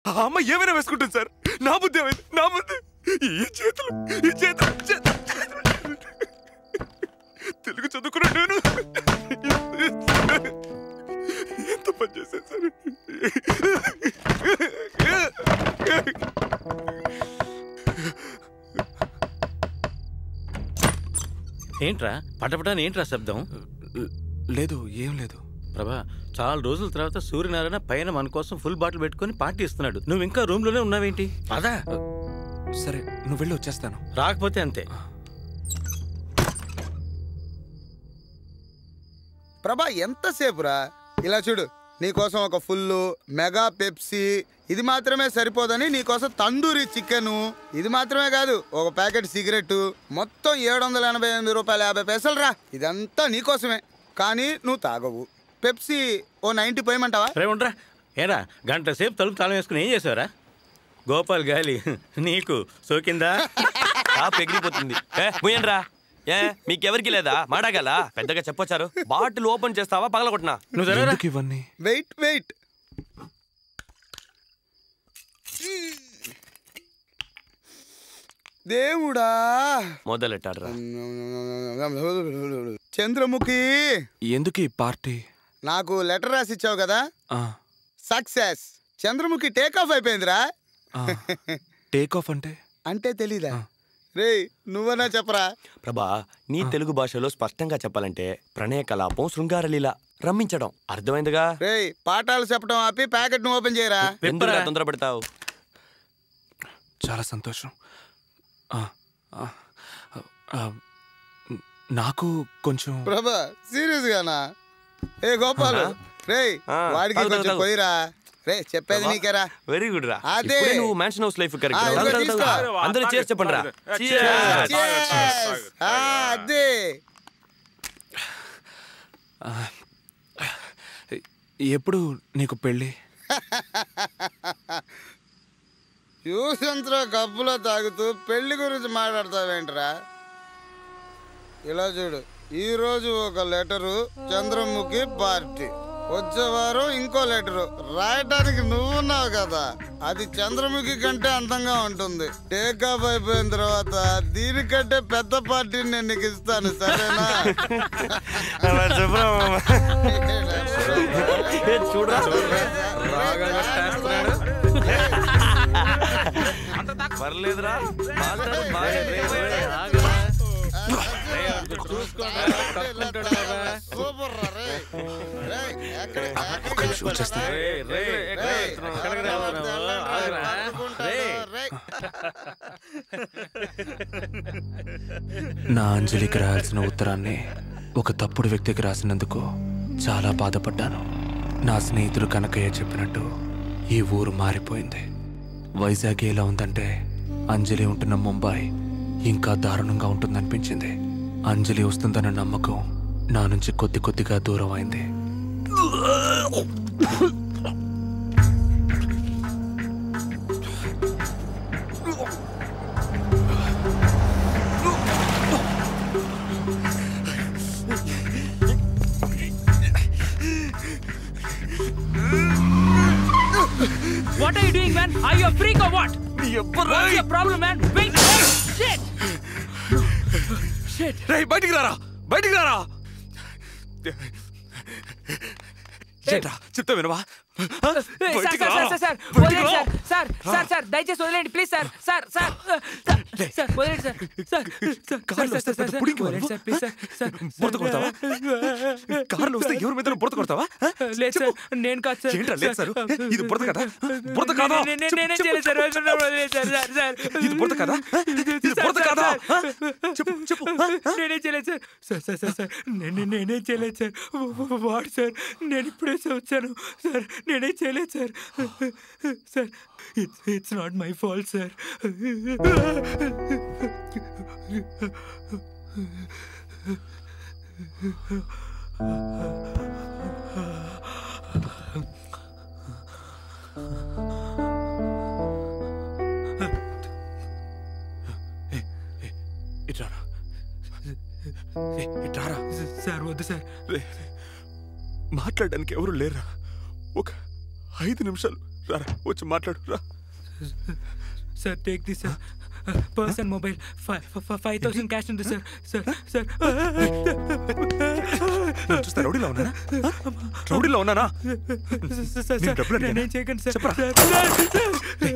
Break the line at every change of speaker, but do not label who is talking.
ఆ అమ్మ ఏమైనా వేసుకుంటుంది సార్. నా బుద్ధి ఏమైంది, నా బుద్ధి. ఈ చేతులు తెలుగు చదువుకున్నా నేను ఎంత పని చేశాను సార్.
ఏంట్రా పటపటాని ఏంట్రా శబ్దం?
లేదు, ఏం లేదు
ప్రభా. చాలా రోజుల తర్వాత సూర్యనారాయణ పైన మన కోసం ఫుల్ బాటిల్ పెట్టుకుని పార్టీ ఇస్తున్నాడు. నువ్వు ఇంకా రూమ్ లోనే ఉన్నావేంటి? అదా
సరే, నువ్వు వెళ్ళి వచ్చేస్తాను.
రాకపోతే అంతే.
ప్రభా ఎంతసేపురా? ఇలా చూడు, నీకోసం ఒక ఫుల్ మెగా పెప్సీ, ఇది మాత్రమే సరిపోదని నీకోసం తందూరి చికెను, ఇది మాత్రమే కాదు ఒక ప్యాకెట్ సిగరెట్, మొత్తం 788 రూపాయల 50 పైసలు రా. ఇదంతా నీకోసమే, కానీ నువ్వు తాగవు. పెప్సీ ఓ 90 పోయమంటావా?
ఉండరా. ఏరా గంట సేపు తలుపు తాళం వేసుకుని ఏం చేసావురా? గోపాల్ గాలి నీకు సోకిందా?
ఎగిరిపోతుంది. మీకెవరికి లేదా మాడగల? పెద్దగా చెప్పొచ్చారు. బాటిల్ ఓపెన్ చేస్తావా పగలగొట్టినా?
ఇవన్నీ
వెయిట్ వెయిట్. దేవుడా,
మొదలెట్టారా?
చంద్రముఖి,
ఎందుకు ఈ పార్టీ?
నాకు లెటర్ రాసి ఇచ్చావు కదా, సక్సెస్. చంద్రముఖి టేక్ ఆఫ్ అయిపోయిందిరా.
టేక్ ఆఫ్ అంటే
తెలీదా? రే నువ్వనా చెప్పరా?
ప్రభా, నీ తెలుగు భాషలో స్పష్టంగా చెప్పాలంటే ప్రణయ కలాపం, శృంగారలీల, రమ్మించడం. అర్థమైందిగా?
రే పాఠాలు చెప్పడం ఆపి ప్యాకెట్ ను ఓపెన్ చేయరా.
ఎందుకు తొందరపడతావు?
చాలా సంతోషం. నాకు కొంచెం.
ప్రభా సీరియస్ గానా? ఏ గోపాల్, రే వాడికి కొంచెం పోయిరా. రే చెప్పేది నీకేరా.
వెరీ గుడ్ రా.
అదే
నువ్వు మ్యాన్షన్ హౌస్ లైఫ్ కరెక్ట్. అందరూ చేసి చెప్పండి రా.
అదే
ఎప్పుడు నీకు పెళ్ళి?
యూసంత్రా కప్పులో తాగుతూ పెళ్లి గురించి మాట్లాడతావేంట్రా? ఇలా చూడు, ఈ రోజు ఒక లెటరు, చంద్రముఖి పార్టీ. వచ్చే వారం ఇంకో లెటరు రాయటానికి నువ్వున్నావు కదా, అది చంద్రముఖి కంటే అందంగా ఉంటుంది. టేక్ ఆఫ్ అయిపోయిన తర్వాత దీనికంటే పెద్ద పార్టీని నేను నీకు ఇస్తాను, సరేనా?
పర్లేదురా.
నా అంజలికి రాయాల్సిన ఉత్తరాన్ని ఒక తప్పుడు వ్యక్తికి రాసినందుకు చాలా బాధపడ్డాను. నా స్నేహితుడు కనకయ్య చెప్పినట్టు ఈ ఊరు మారిపోయింది. వైజాగ్ ఎలా ఉందంటే అంజలి ఉంటున్న ముంబై ఇంకా దారుణంగా ఉంటుందనిపించింది. అంజలి వస్తుందన్న నమ్మకం నా నుంచి కొద్ది కొద్దిగా దూరం అయింది.
What are you doing, man? Are you a freak or what? What's your problem, man? Wait! Shit! Shit!
రేయ్ బయటికి రారా, బయటికి రారా. చెప్తా వినవా?
సార్ దయచేసి వదిలేండి ప్లీజ్. సార్ వదిలేండి సార్.
బురద కొడతావా? కార్లో వస్తే ఎవరి మీద బురద కొడతావా?
లేదు సార్, నేను కాదు సార్.
ఏంట్రా లేదు సార్? ఇది బురద కదా? బురద కాదా?
నేనే చేయలేదు సార్.
ఇది బురద కదా? ఇది బురద కాదా? చెప్పు.
నేనే చేయలేదు సార్. నేనే చేయలేదు సార్. వాడు సార్, నేను ఇప్పుడే వచ్చాను సార్. నేనే చేయలేదు sir. Sir it's not my fault sir.
ఇట్రారా.
సార్ వద్దు సార్.
మాట్లాడడానికి ఎవరు లేరా? ఒక 5 నిమిషాలు రా వచ్చి మాట్లాడు రా.
Sir take this sir person mobile 5,000 cash ఉంది సార్ సార్ సార్
చూస్తా రౌడీలో ఉన్నానా? రౌడీలో ఉన్నానా?
సార్
నేను డబ్బులు అడిగానా?
నేనేం చేయకండి సార్
చెప్పరా?
సార్